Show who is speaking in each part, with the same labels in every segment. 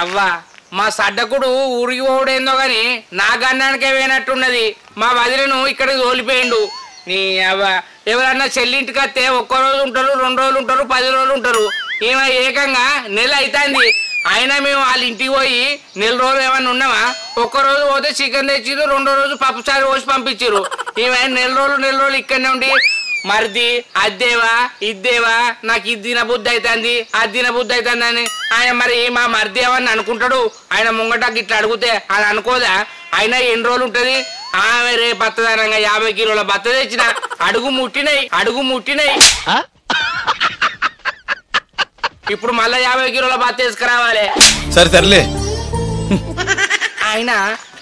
Speaker 1: అవ్వ మా సడ్డకుడు ఊరికి పోవడేందో గాని నా గన్నానికే పోయినట్టున్నది. మా వదిలను ఇక్కడికి తోలిపోయిండు. నీ అవ్వ ఎవరన్నా చెల్లింటికి వస్తే ఒక్కరోజు ఉంటారు, 2 రోజులు ఉంటారు, 10 రోజులు ఉంటారు. ఏమో ఏకంగా నెల అవుతుంది. అయినా మేము వాళ్ళ ఇంటికి పోయి 4 రోజులు ఏమన్నా ఉన్నామా? ఒక్కరోజు పోతే చికెన్ తెచ్చిరు, 2వ రోజు పప్పుచారు పోసి పంపించారు. ఏమైనా 4 రోజులు ఇక్కడనే ఉండి మరిది అద్దేవా ఇద్దేవా నాకు ఇది తినబుద్ధి అవుతుంది, అది తినబుద్ధి అవుతుంది అని ఆయన మరి మా మరిది ఏమని అనుకుంటాడు? ఆయన ముంగట ఇట్లా అడిగితే అది అనుకోదా? అయినా ఎన్ని రోజులు ఉంటుంది? ఆమె రే బత్తదానంగా 50 కిలోల బత్త తెచ్చిన అడుగు ముట్టినాయి. ఇప్పుడు మళ్ళా 50 కిలోల బత్త వేసుకురావాలి.
Speaker 2: సర్లే
Speaker 1: ఆయన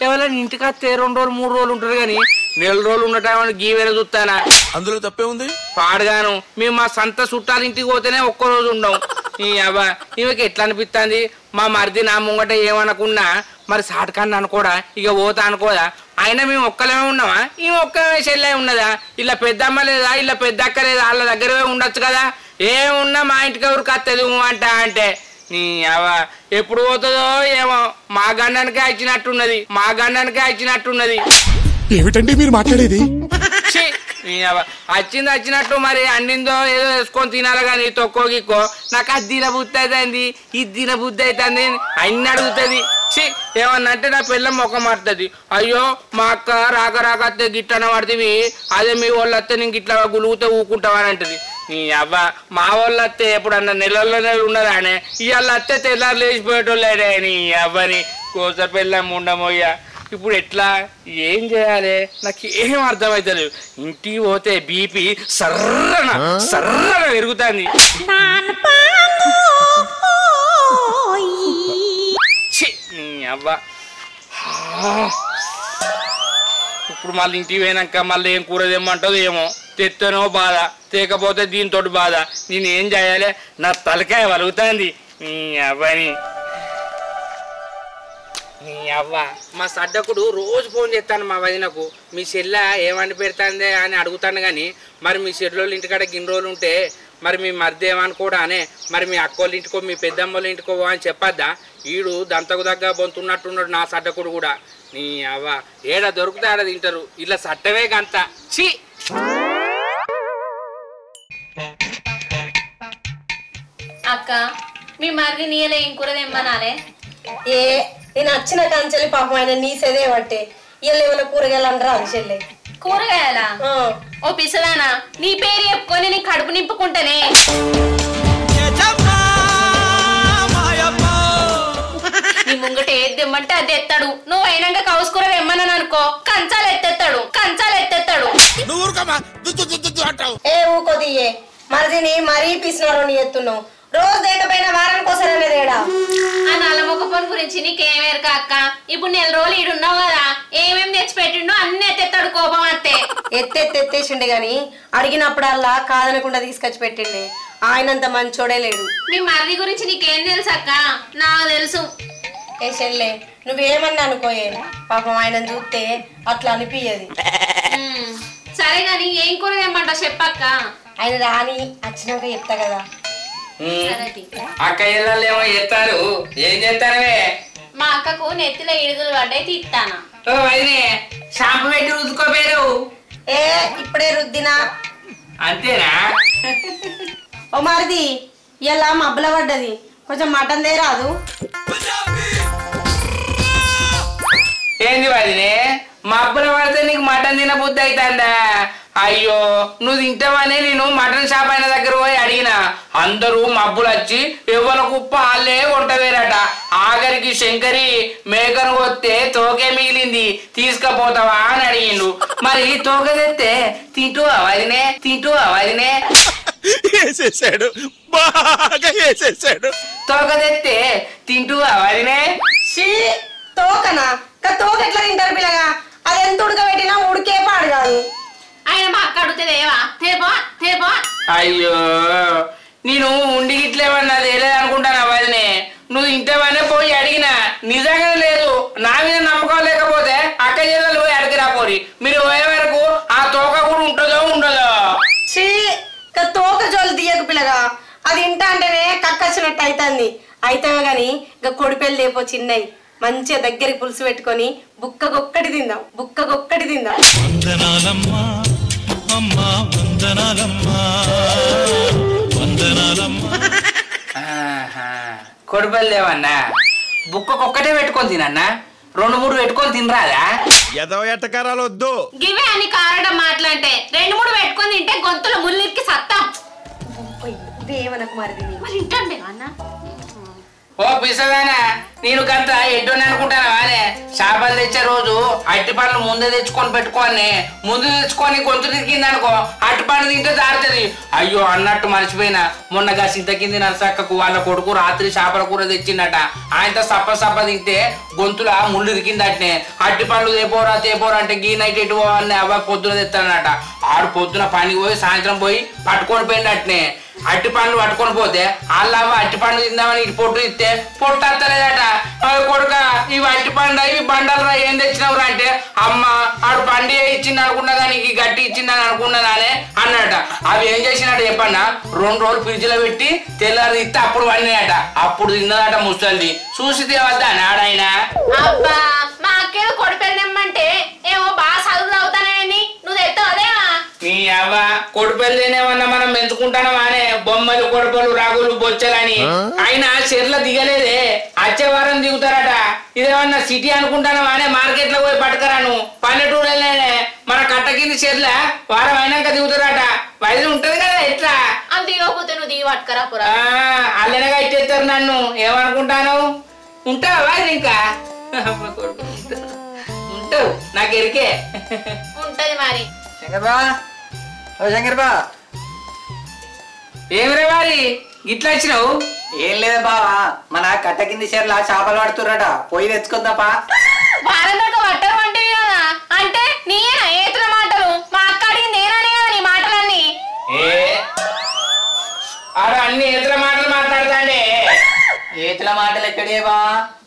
Speaker 1: ఎవరైనా ఇంటికి వస్తే 2 రోజులు 3 రోజులు ఉంటారు కానీ 4 రోజులు ఉండటం గీ వేరే చూస్తానా?
Speaker 2: అందులో తప్పే ఉంది.
Speaker 1: పాడుగాను మేము మా సంత చుట్టాల ఇంటికి పోతేనే ఒక్కరోజు ఉండవు. ఈ అవ్వ ఈమెకి ఎట్లా అనిపిస్తుంది? మా మరిది నా ముంగట ఏమనుకున్నా మరి సాటకాన్ని అనుకోడా? ఇక పోతా అనుకోదా? అయినా మేము ఒక్కలేమే ఉన్నామా? ఈ ఒక్కమే చెల్లె ఉన్నదా? ఇలా పెద్దమ్మ లేదా, ఇలా పెద్ద అక్క లేదా? వాళ్ళ దగ్గరే ఉండొచ్చు కదా. ఏమున్నా మా ఇంటికి ఎవరికి వస్తుంది అంట అంటే నీ అవ ఎప్పుడు పోతుందో ఏమో. మా గండానికి వచ్చినట్టున్నది.
Speaker 3: ఏమిటండి మీరు మాట్లాడేది?
Speaker 1: వచ్చినట్టు మరి అన్నిందో ఏదో వేసుకొని తినాలి కానీ తొక్కో గిక్కో నాకు అది తిన బుద్ధి అవుతుంది, ఇది తిన బుద్ధి అవుతుంది అన్ని అడుగుతుంది. ఏమన్నా అంటే నా పిల్ల మొక్క మారుతుంది. అయ్యో మా అక్క రాక వస్తే గిట్టన పడుతుంది, అదే మీ వాళ్ళు వస్తే నీకు ఇట్లా గులుగుతే ఊకుంటావని అంటది. నీ అవ్వ మా వాళ్ళు వస్తే ఎప్పుడన్నా నెలల్లోనే ఉన్నదానే, ఇవాళ వస్తే తెల్లారు లేచిపోయేటోళ్ళే. నీ అవ్వని కోస పిల్లం ఉండమోయ్యా. ఇప్పుడు ఎట్లా ఏం చేయాలి నాకు ఏం అర్థమవుతుంది. ఇంటికి పోతే బీపీ సర్రన పెరుగుతుంది. అవ్వ ఇప్పుడు మళ్ళీ ఇంటికి పోయినాక మళ్ళీ ఏం కూర తెమ్మంటుందో ఏమో. తెత్తనో బాధ, తేకపోతే దీంతో బాధ. నేను ఏం చేయాలి? నా తలకాయ వలుగుతుంది. నీ అవ్వని నీ అవ్వ మా సడ్డకుడు రోజు ఫోన్ చేస్తాను మా వదినకు. మీ చెల్ల ఏమండి పెడతాందే అని అడుగుతాను కానీ మరి మీ చెల్లెళ్ళ ఇంటికాడ గిన్ని రోజులు ఉంటే మరి మీ మరిది ఏమనుకోడా అనే, మరి మీ అక్కోళ్ళ ఇంటికో మీ పెద్దమ్మల ఇంటికో అని చెప్పద్దా? ఈడు దంతకు దగ్గర బొంతున్నట్టున్నాడు నా సడ్డకుడు కూడా. నీ అవ్వ ఏడ దొరికితే ఆడ తింటారు. ఇలా సట్టవే గంత ఛీ.
Speaker 4: అక్క మీ మరిది నీయలే ఏం కూర తెమ్మనాలే?
Speaker 5: నేను వచ్చిన కంచెలి పాపం ఆయన నీసేదే పట్టే ఇవాళ ఏమైనా కూరగాయలు అంటారా అని చెల్లె.
Speaker 4: కూరగాయలా? ఓ పిసదానా నీ పేరు చెప్పుకొని నీ కడుపు నింపుకుంటేనే. నీ ముంగట ఏది తెమ్మంటే అది ఎత్తాడు. నువ్వు అయినాక కౌసు కూర తెమ్మన్నాను అనుకో కంచాలు ఎత్తెత్తాడు.
Speaker 5: ఏ ఊకోదియే మరిదిని మరీ పిసినారు నీ ఎత్తున్నావు. రోజు దేకపోయినా వారానికి ఒకసారి తేడా.
Speaker 4: ఆ నల్లమొక్క పని గురించి నీకేమేరక అక్క. ఇప్పుడు 4 రోజులు ఈడున్నావు కదా, ఏమేమి తెచ్చి పెట్టిండో అన్ని ఎత్తెత్తాడు కోపం అత్తే.
Speaker 5: ఎత్తేసిండే గాని అడిగినప్పుడల్లా కాదనకుండా తీసుకొచ్చి పెట్టిండే. ఆయనంత మంచోడే లేడు.
Speaker 4: మీ మరిది గురించి నీకేం తెలుసు అక్క? నాకు తెలుసు.
Speaker 5: ఏ చెల్లె నువ్వేమన్నా అనుకోయే, పాపం ఆయన చూస్తే అట్లా అనిపించదు.
Speaker 4: సరే గాని ఏం కూర తెమ్మంటావు చెప్పక్క.
Speaker 5: ఆయన రాని వచ్చినాక చెప్తా కదా.
Speaker 1: అక్క ఏమో చేస్తారు. ఏం చేస్తానవే?
Speaker 4: మా అక్కకు నెత్తిలో ఇడుగులు పడ్డాయి తీస్తానా.
Speaker 1: షాంపూ పెట్టి రుద్దుకోపోయారు.
Speaker 5: ఇప్పుడే రుద్దినా.
Speaker 1: అంతేనా?
Speaker 5: ఓ మరిది ఇలా మబ్బుల పడ్డది, కొంచెం మటన్ దే రాదు.
Speaker 1: ఏంది వదినే మబ్బుల పడితే నీకు మటన్ తిన బుద్ధి అవుతుందా? అయ్యో నువ్వు తింటావనే నేను మటన్ షాప్ అయిన దగ్గర పోయి అడిగిన. అందరూ మబ్బులు వచ్చి ఎవరి కుప్ప వాళ్ళే కొంటవేరట. ఆఖరికి శంకరి మేకను కొత్తే తోకే మిగిలింది తీసుకపోతావా అని అడిగిండు. మరి తోక తెస్తే తింటువా వదినే? తోక తెస్తే తింటువా వదినే?
Speaker 5: తోకనా? తోక ఎట్లా తింటారు పిల్లగా? అది ఎంత ఉడకబెట్టినా ఉడికే పాడు కాదు.
Speaker 4: ఆయన మా అక్క అడుగుతుందేవా తేపో.
Speaker 1: అయ్యో నేను ఉండి ఇట్లేమన్నా తెలియదనుకుంటాను వదినే. నువ్వు ఇంటేవనే పోయి అడిగినా నిజంగా లేదు. నా మీద నమ్మకం లేకపోతే అక్క చెల్లెలు పోయి అడిగిరా పోరి. మీరు పోయే వరకు ఆ తోక కూడా ఉంటుందో ఉండదో.
Speaker 5: తోక జోలు తీయకు పిల్లగా, అది ఇంట అంటేనే కక్కచ్చినట్టు అవుతుంది అయితే గాని ఇక కొడిపెళ్ళి లేపో చిన్నవి మంచిగా దగ్గరికి పులుసు పెట్టుకొని బుక్కకొక్కటి తిందాం
Speaker 6: వందనాలమ్మా అమ్మా వందనాలమ్మా వందనాలమ్మా.
Speaker 1: కొడుపల్లేవన్నా బుక్కకొక్కటే పెట్టుకొని తినన్నా 2-3 పెట్టుకొని తినరాదా?
Speaker 2: ఎదవ ఎట్టకారాలు వద్దు.
Speaker 4: గివే అని కారడం మాట్లాంటే 2-3 పెట్టుకొని తింటే గొంతులో ముళ్ళికి సత్తాం.
Speaker 5: దేవనకు
Speaker 4: మరి ఇంటండి అన్న
Speaker 1: ఓ పిసదానా నేను గంత ఎడ్డోని అనుకుంటాను వానే చేపలు తెచ్చే రోజు అట్టి పండ్లు ముందే తెచ్చుకొని పెట్టుకోని ముందు తెచ్చుకొని గొంతు తిరిగింది అనుకో అట్టి పండు తింటే జారుతుంది. అయ్యో అన్నట్టు మర్చిపోయినా మొన్నగా సింత కింది నరసక్కకు వాళ్ళ కొడుకు రాత్రి చేపల కూర తెచ్చిందట. ఆయనతో సప్ప తింటే గొంతుల ముళ్ళు ఇరికిందటనే. అట్టి పండ్లు తేపోరా అంటే గీ నైట్ ఎటు పోవాలని అవ్వ పొద్దున తెస్తానట. ఆడు పొద్దున పనికి పోయి సాయంత్రం పోయి పట్టుకొని పోయిందటనే. అట్టి పండ్లు పట్టుకొని పోతే వాళ్ళవ్వ అట్టి పండు తిందామని ఇటు పొట్టు ఇస్తే పొట్టు అత్తలేదట. కొడుక ఇవి అట్టి పండు ఇవి బండలరా ఏం తెచ్చినవురా అంటే అమ్మ ఆడు పండి ఇచ్చింది అనుకున్నా కానీ ఈ గట్టి ఇచ్చిందని అనుకున్నానే అన్నట. అవి ఏం చేసినట్టు చెప్పన్నా 2 రోజులు ఫ్రిడ్జ్ లో పెట్టి తెల్లారి ఇస్తే అప్పుడు వండినట. అప్పుడు తిన్నదట ముసలిది. చూసి తేవద్దా నాడాయన.
Speaker 4: అబ్బా మా అక్కేదో కొడిపెళ్ళమ్మంటే ఏమో బాగా చదువు చదువుతానని నువ్వు తెస్తావు అదేమా
Speaker 1: నీ అవ్వ కొడుపెళ్ళేనేమన్నా మనం పెంచుకుంటాను అనే బొమ్మలు కొడుపలు రాగులు బొచ్చలని. అయినా చెర్ల దిగలేదే వచ్చే వారం దిగుతారట. ఇదేమన్నా సిటీ అనుకుంటాను అనే మార్కెట్ లో పోయి పట్టుకరాను. పల్లెటూరులోనే మన కట్ట కింద చెర్ల వారం అయినాక దిగుతారట. వయసు ఉంటది కదా ఎట్లా
Speaker 4: అది దిగకపోతే నువ్వు దిగి పట్టుకరా పురా.
Speaker 1: అల్లెనగా ఇచ్చేస్తారు నన్ను ఏమనుకుంటాను. ఉంటావా ఇంకా ఉంటావు నాకు ఎరికే
Speaker 4: ఉంటది మరి.
Speaker 7: శంకర్బా
Speaker 1: ఏమిరే వారి ఇట్లా వచ్చినావు?
Speaker 7: ఏం లేదు బావా మన కట్ట కింది చీరల చేపలు పడుతుర్రట పోయి తెచ్చుకుందాపా.
Speaker 4: వారం దాకా పట్టరు వంటివి కదా అంటే నీయేనా ఏతుల మాటలు? మా అక్క అడిగి నేననే కదా నీ మాటలన్నీ.
Speaker 1: ఆడు అన్ని ఏతుల మాటలు మాట్లాడతాండే.
Speaker 7: ఏతుల మాటలు ఎక్కడే బా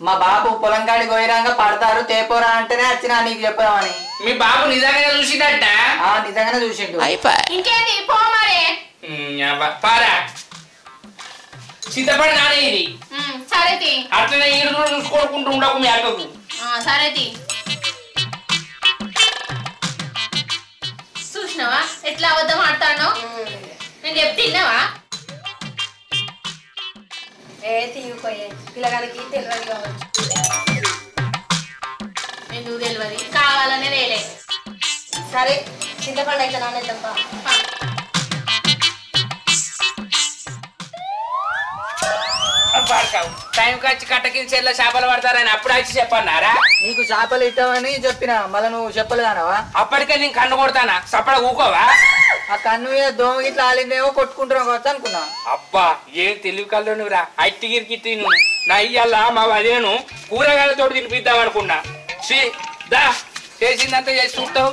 Speaker 7: మా బాబు పొలం కాడికి పోయిరాక పడతారు తేపోరా అంటేనే వచ్చినా నీకు చెప్పామని.
Speaker 1: మీ బాబు నిజంగానే చూసిందట?
Speaker 7: నిజంగానే చూసిండు.
Speaker 4: ఇంకేంది పో మరి.
Speaker 1: పారా సిద్ధపడి నానే ఇది
Speaker 4: సరేతి
Speaker 1: అట్లనే ఈడు చూసుకోడుకుంటూ ఉండకు మీ అక్కకు.
Speaker 4: సరేతి చూసినావా ఎట్లా అబద్ధం ఆడతాను? నేను చెప్తున్నావా?
Speaker 5: తీయపోయే పిల్లగానికి తెలియదు కావచ్చు.
Speaker 4: ఎందుకు తెలియదు కావాలనే వేలే.
Speaker 5: సరే చింతపండు అయితే నానేద్దాంపా.
Speaker 1: టైంకి వచ్చి కట్టకి చెల్ల చేపలు పడతారని అప్పుడు వచ్చి చెప్పన్నారా?
Speaker 7: నీకు చేపలు ఇట్టామని చెప్పినా మళ్ళీ నువ్వు చెప్పలేదానవా?
Speaker 1: అప్పటికే నేను కన్ను కొడతానా సపడ ఊకోవా?
Speaker 7: ఆ కన్ను మీద దోమ గిట్లా ఆలిందేమో కొట్టుకుంటున్నావు కావచ్చు అనుకున్నా.
Speaker 1: అబ్బా ఏం తెలివి కల్లో నువ్వురా అట్టిగిరికి తిను. నా ఇయ్యాల మా వదిలేను కూరగాయలతో తినిపిద్దాం అనుకున్నా. దా చేసిందంతా చేసి చూస్తావు.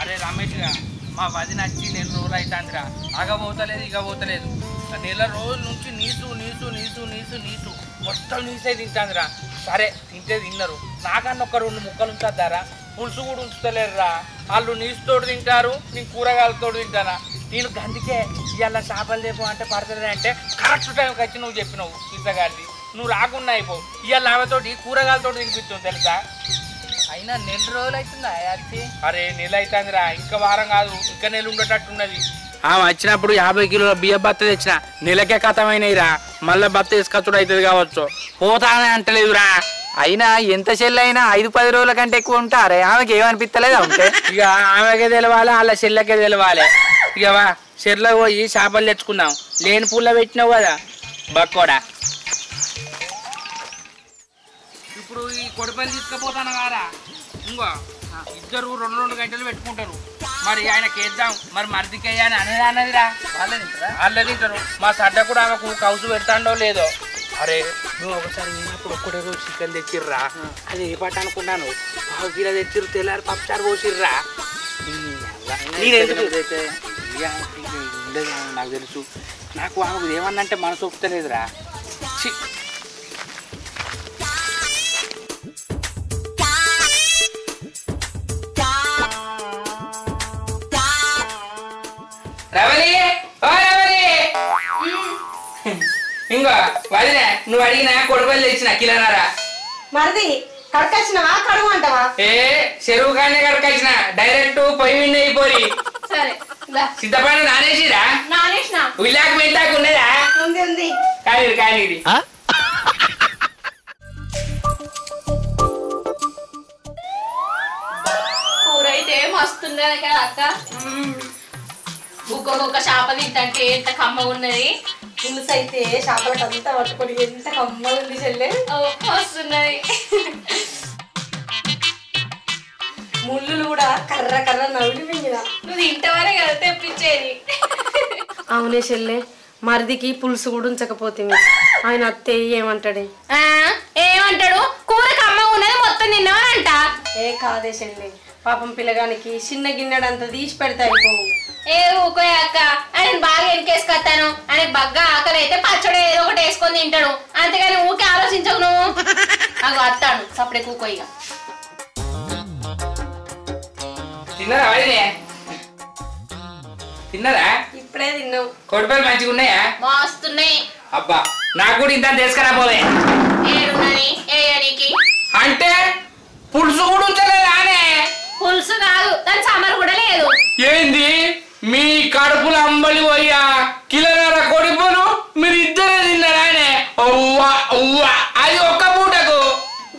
Speaker 1: అరే రమేష్ గా మా వదిన వచ్చి 4 రోజులు అవుతుందిరా. అగబోతలేదు ఇక పోతలేదు. 4 రోజుల నుంచి నీసు మొత్తం నీసే తింటాందిరా. సరే తింటే తిన్నారు. నాకన్నా ఒక 2 ముక్కలు ఉంచుతారా? పులుసు కూడా ఉంచుతలేరురా. వాళ్ళు నీసుతోడు తింటారు, నేను కూరగాయలతో తింటానా. నేను గందుకే ఇవాళ చేపలు లేపు అంటే పడుతుంది అంటే కరెక్ట్ టైంకి వచ్చి నువ్వు చెప్పినావు పిల్లగాడి. నువ్వు రాకుండా అయిపో. ఇవాళ ఆమెతోటి కూరగాయలతో తినిపిస్తావు తెలుసా. అయినా 4 రోజులు అవుతుందా వచ్చి? అరే నెల అవుతుందిరా. ఇంకా వారం కాదు ఇంకా నెల ఉండేటట్టున్నది. ఆమె వచ్చినప్పుడు 50 కిలోల బియ్య బత్త తెచ్చిన నెలకే కథమైనరా. మళ్ళీ బత్త వేసుకొచ్చుడు అవుతుంది కావచ్చు. పోతానే అంటలేదురా.
Speaker 7: అయినా ఎంత చెల్లి అయినా 5-10 రోజుల కంటే ఎక్కువ ఉంటారే. ఆమెకి ఏమనిపిస్తలేదా ఉంటే?
Speaker 1: ఇక ఆమెకే తెలవాలి వాళ్ళ చెల్లెకే తెలవాలి. ఇక వా చెర్లో పోయి చేపలు తెచ్చుకుందాం. లేని పూల పెట్టినావు కదా బక్కోడా. ఇప్పుడు ఈ కొడిపల్లి తీసుకుపోతాను కారా. ఇంకో ఇద్దరు 2 గంటలు పెట్టుకుంటారు. మరి ఆయనకి వేద్దాం మరి మరిదికయ్యా అని అనేది అన్నదిరా. వాళ్ళే తింటారు. మా సడ్డ కూడా ఆమెకు కౌసు పెడతాండో లేదో. అరే నువ్వు ఒకసారి విన్నప్పుడు ఒక్కడే రోజు చికెన్ తెచ్చిర్రా. అది ఏ పాట అనుకున్నాను. 1/2 కిలో తెచ్చిర్రు. తెల్లారి పప్పుచారు పోసిర్రా. ఉండేది నాకు తెలుసు. నాకు ఆమెకు ఏమన్నంటే మనసు ఒప్పుతలేదురా. రవలి ఓ రవలి నువ్వు అడిగినా కొడుకులు తెచ్చిన కిలోనారా.
Speaker 5: మరిది కడకొచ్చినవా కడుగు అంటావా?
Speaker 1: చెరువు కానీ కడకొచ్చిన డైరెక్ట్ పొయ్యి మీద అయిపోయి.
Speaker 4: సరే
Speaker 1: సిద్ధపడి నానేసిరా?
Speaker 4: నానేసిన.
Speaker 1: ఉల్లాకు మెంతాకు ఉన్నదా?
Speaker 5: ఉంది.
Speaker 1: కానీ కానీ ఇది
Speaker 4: కూర అయితే మస్తున్నది కదా అక్క. ఒక్కొక్క చేప తింటే ఎంత కమ్మగా ఉన్నది.
Speaker 5: పులుసు అయితే చేపలకు అంతా పట్టుకొని ఎంత కమ్మగా ఉంది చెల్లె.
Speaker 4: వస్తున్నది.
Speaker 5: ముళ్ళు కూడా కర్ర కర్ర నవ్వులు మింగిన.
Speaker 4: నువ్వు తింటవనే కదా తెప్పించేది.
Speaker 5: అవునే చెల్లె, మరిదికి పులుసు కూడా ఉంచకపోతే ఆయన అత్తే ఏమంటాడే?
Speaker 4: ఏమంటాడు? కూర కమ్మగా ఉన్నది మొత్తం తిన్నావనంట.
Speaker 5: కాదే చెల్లె, పాపం పిల్లగానికి చిన్న గిన్నెడంతా తీసి పెడితే అయిపోవు.
Speaker 4: ఊకోయ్ అక్క, ఆయన బాగా ఎనికేసుకొస్తాను. ఆయనకు బగ్గా ఆకలి అయితే పచ్చడి ఏదో ఒకటి వేసుకొని తింటాడు. అంతేగాని ఊకే ఆలోచించవు నువ్వు. నాకు వస్తాడు సపడే కూకోయిగా.
Speaker 1: తిన్నారా? తిన్నారా?
Speaker 5: ఇప్పుడే తిన్నావు.
Speaker 1: కొడుపలు మంచిగా ఉన్నాయా?
Speaker 4: మస్తున్నాయి.
Speaker 1: అబ్బా నాకు కూడా ఇంత తీసుకురా పోలే.
Speaker 4: ఏడున్నది ఏయనికి
Speaker 1: అంటే పులుసు కూడా ఉంచలేదా?
Speaker 4: పులుసు కాదు, దాని సమర్ కూడా లేదు.
Speaker 1: ఏంది మీ కడుపులు అంబలి పోయా కిలోన్నర కొడుపులు మీరు ఇద్దరే తిన్నారా? అది ఒక్క పూటకు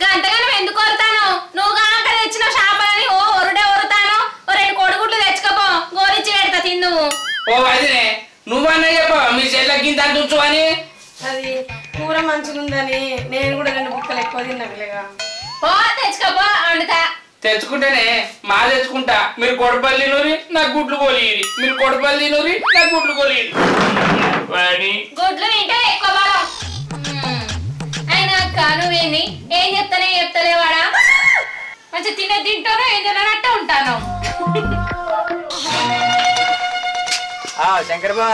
Speaker 4: గంటగానే ఎందుకు వరుతాను? నువ్వు కాక తెచ్చిన చేపలని ఓ ఒరుడే ఒరుతాను. ఓ 2 కోడిగుడ్లు తెచ్చుకోపో, గోలిచ్చి పెడతా తిందు.
Speaker 1: ఓ వదినే నువ్వన్నా చెప్ప మీ చెల్లెకి ఇంత చూచు అని.
Speaker 5: అది కూర మంచిగా ఉందని నేను కూడా 2 బుక్కలు ఎక్కువ తిన్నా పిల్లగా.
Speaker 4: ఓ తెచ్చుకోపో, వండుతా.
Speaker 1: తెచ్చుకుంటేనే మా తెచ్చుకుంటా. మీరు కొడపల్లి నూరి నాకు గుడ్లు కొలియరి, మీరు కొడపల్లి నూరి నాకు గుడ్లు కొలియరి.
Speaker 4: గుడ్లు తింటే ఎక్కువ బలం. అయినా అక్క నువ్వేంది ఏం చెప్తలేవాడా? మంచిగా తింటానో ఏం తిననట్టే ఉంటాను.
Speaker 7: శంకర్ బా,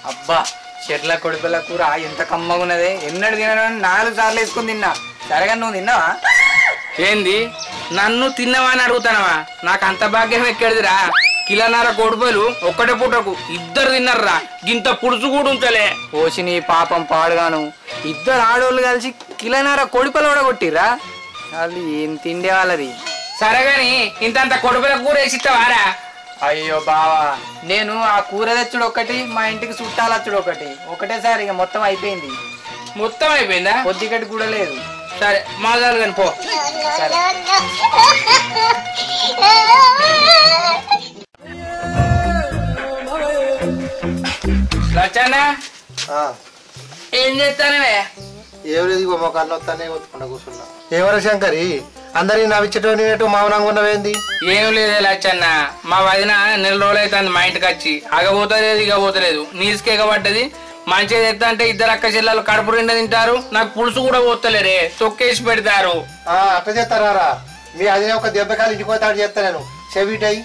Speaker 7: అబ్బా చెట్ల కొడుకుల కూర ఎంత కమ్మగా ఉన్నది. ఎన్నడు తినను 4 సార్లు వేసుకుని తిన్నా. సరేగా నువ్వు తిన్నావా?
Speaker 1: ఏంది నన్ను తిన్నవా అని అడుగుతానవా? నాకు అంత భాగ్యం ఎక్కడిదిరా? కిలోన్నర కొడుపలు ఒక్కటే పూటకు ఇద్దరు తిన్నారా? గింత పులుసు కూడా ఉంచలే.
Speaker 7: ఓసి నీ పాపం పాడుగాను. 2 ఆడోళ్ళు కలిసి కిలోన్నర కొడుపలు కూడా కొట్టిర్రా? వాళ్ళు ఏం తిండే వాళ్ళది.
Speaker 1: సరేగాని ఇంతంత కొడుపల కూర వేసిస్తావారా?
Speaker 7: అయ్యో బావా, నేను ఆ కూర తెచ్చుడు ఒకటి, మా ఇంటికి చుట్టాలు వచ్చుడు ఒకటేసారి ఇక మొత్తం అయిపోయింది.
Speaker 1: మొత్తం అయిపోయిందా?
Speaker 7: కొద్దిగట్టి కూడా లేదు.
Speaker 1: సరే మాదాలు కానీ పో. లచ్చన్న ఏం చేస్తానవే?
Speaker 8: ఏం లేదు, ఇగో మాకు అన్న వస్తానే వస్తున్నా కూర్చున్నా. ఏమరా శంకరి, అందరికి నవ్వించటో మౌనంగా ఉన్నవేంది?
Speaker 1: ఏం లేదే లచ్చన్న, మా వదిన 4 రోజులు అవుతుంది మా ఇంటికి వచ్చి. అగపోతలేదు ఇక పోతలేదు. నీసుకేక పడ్డది. మంచిగా తెస్తా అంటే 2 అక్క చెల్లెలు కడుపు 2 తింటారు. నాకు పులుసు కూడా పోతలేరే, తొక్కేసి పెడతారు.
Speaker 8: అట్లా చేస్తారా? మీ అదే ఒక దెబ్బకాలు ఇంటిపోతాడు చేస్తా నేను. చెవిటై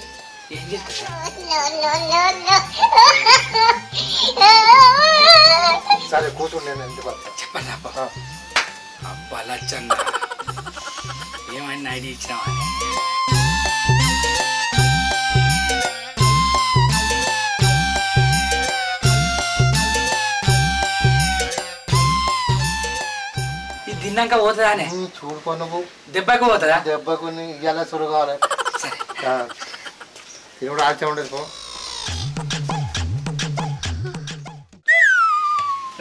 Speaker 8: సరే కూర్చుండి, నేను ఇంటికి వస్తా.
Speaker 1: చెప్పండి అబ్బా లచ్చన్న ఏమైనా ఐడియా ఇచ్చినావా? ఇది తిన్నాక పోతుందానే?
Speaker 8: చూడుకో నువ్వు.
Speaker 1: దెబ్బకు పోతుందా?
Speaker 8: దెబ్బకు ఇవాళ సురు కావాలి. ఇది కూడా ఆచే ఉండదు పో.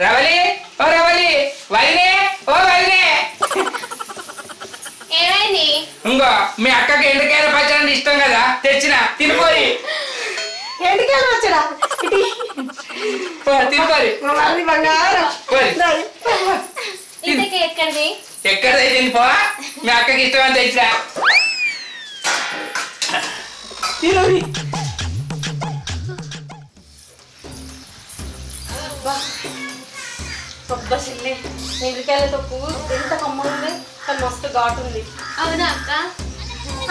Speaker 1: రవలి ఓ రవలి, వదినే ఓ వదినే.
Speaker 4: ఏమైంది?
Speaker 1: ఇంకో మీ అక్కకి ఎండకాయల పచ్చడి ఇష్టం కదా, తెచ్చిన తినుకోరి.
Speaker 5: ఎండికాయలు వచ్చడా?
Speaker 1: తినుకోరి.
Speaker 4: ఇంతకీ ఎక్కడిది?
Speaker 1: ఎక్కడైతే పో, మీ అక్కకి ఇష్టం అని తెచ్చినా. తినోరి.
Speaker 5: కొబ్బ చిల్లి ఎండికాయల తప్పు ఎంత కమ్మగా ఉంది, కానీ మస్తు ఘాటు ఉంది.
Speaker 4: అవునా అక్క?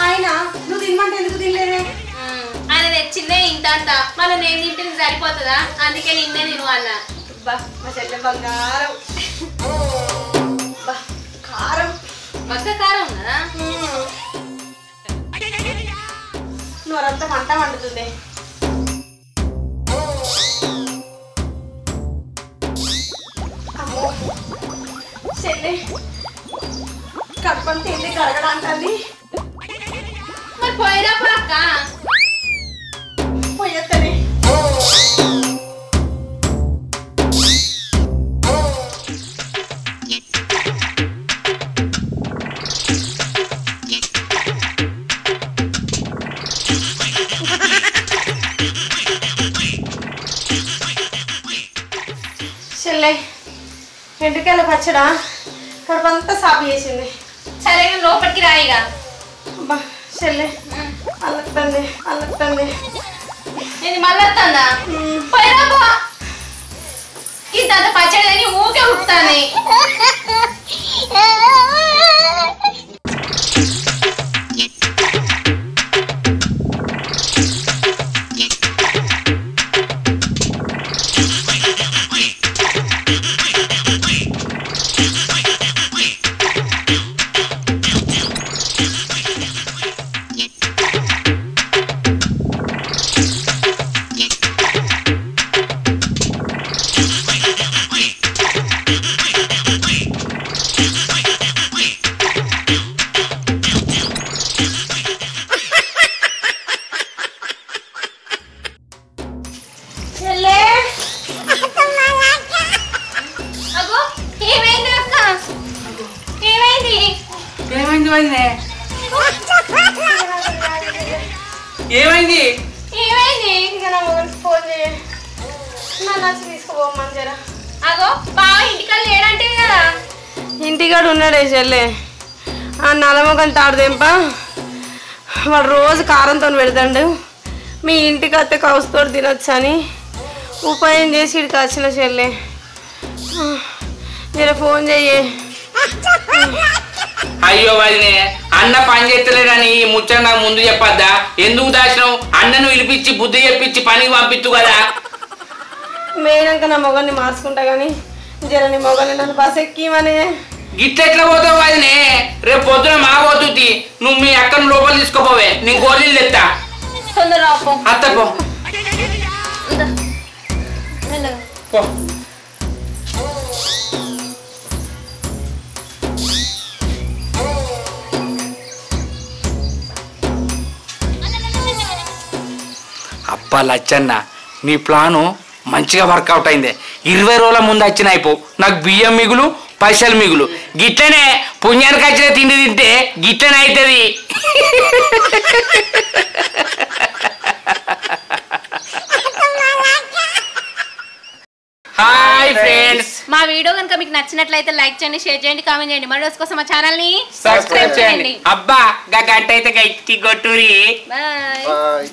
Speaker 5: ఆయన నువ్వు తినమంటే ఎందుకు తినలేదే?
Speaker 4: ఆయన తెచ్చిందే ఇంత అంత, మళ్ళీ నేను తింటే నీకు సరిపోతుందా? అందుకే నిన్నే తిను అన్న.
Speaker 5: మా చెల్లె బంగారం. కారం
Speaker 4: మగ్గ కారం ఉన్నదా?
Speaker 5: నోరంతా మంట వండుతుంది. కడుపంతా ఏంటి గడగడంటుంది.
Speaker 4: మరి పోయిరా అక్క.
Speaker 5: పోయేత్తనే. చెల్లె ఎండుకాయల పచ్చడా కడుపంతా సాపు చేసింది.
Speaker 4: సరే నేను లోపలికి రాయిగా.
Speaker 5: అబ్బా చెల్లె అల్లొస్తుంది అల్లొస్తుంది.
Speaker 4: నేను మళ్ళీ వస్తుందా? పోయిరా పో. ఇంత పచ్చడి అని ఊకే ఉడుతాను.
Speaker 1: ఏమైంది?
Speaker 4: ఏమైంది?
Speaker 5: ఇక నా మొగలికి ఫోన్ చేయ నన్ను తీసుకోపోమని జరా.
Speaker 4: అగో బావ ఇంటికాడ లేడంటే కదా.
Speaker 5: ఇంటికాడ ఉన్నాడే చెల్లె. ఆ నలమొగని తాడుదెంప వాడు రోజు కారంతో పెడతాడు. మీ ఇంటికి వస్తే కౌసుతో తినొచ్చు అని ఉపాయం చేసి ఇక్కడికి వచ్చిన చెల్లె. జర ఫోన్ చెయ్యే.
Speaker 1: అయ్యో వదినే, అన్న పని చేస్తలేడని ఈ ముచ్చట నాకు ముందు చెప్పద్దా? ఎందుకు దాచినావు? అన్నను పిలిపించి బుద్ధి చెప్పించి పనికి పంపిత్తు కదా.
Speaker 5: మేనాక నా మొగల్ని మార్చుకుంటా కానీ జర నీ మొగల్ని నన్ను బస్ ఎక్కిమని.
Speaker 1: గిట్లెట్లా పోతావు వదినే? రేపు పొద్దున మా పోతుంది. నువ్వు మీ అక్కను లోపల తీసుకోపోవే, నేను గోళీలు తెస్తా.
Speaker 4: తొందర
Speaker 1: అత్తపో పో. అబ్బా లచ్చన్న, నీ ప్లాను మంచిగా వర్కౌట్ అయింది. 20 రోజుల ముందు వచ్చిన అయిపో, నాకు బియ్యం మిగులు పైసలు మిగులు. గిట్లనే పుణ్యానికి వచ్చిన తిండి తింటే గిట్లనే అవుతుంది. హాయ్ ఫ్రెండ్స్,
Speaker 4: మా వీడియో కనుక మీకు నచ్చినట్లయితే లైక్ చేయండి, షేర్ చేయండి, కామెంట్ చేయండి. మరో కోసం మా ఛానల్ ని
Speaker 1: సబ్స్క్రైబ్ చేయండి. అబ్బా గంట అయితే గట్టి కొట్టురి.
Speaker 4: బాయ్.
Speaker 8: బాయ్.